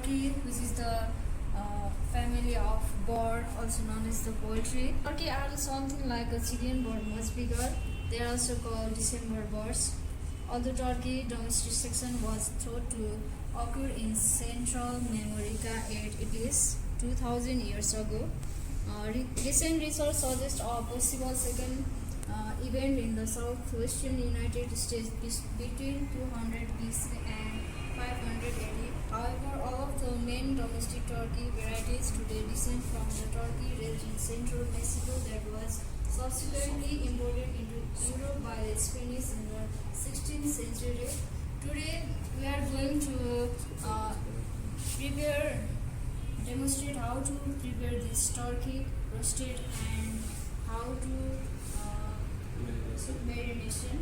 turkey, which is the family of bird, also known as the poultry. Turkey are something like a chicken but much bigger. They are also called December birds. Although turkey domestication was thought to occur in Central America at least 2000 years ago, recent research suggests a possible second event in the southwestern United States between 200 BC and 500 AD. However, all of the main domestic turkey varieties today descend from the turkey raised in central Mexico that was subsequently imported into Europe by the Spanish in the 16th century. Today, we are going to demonstrate how to prepare this turkey roasted and how to marination.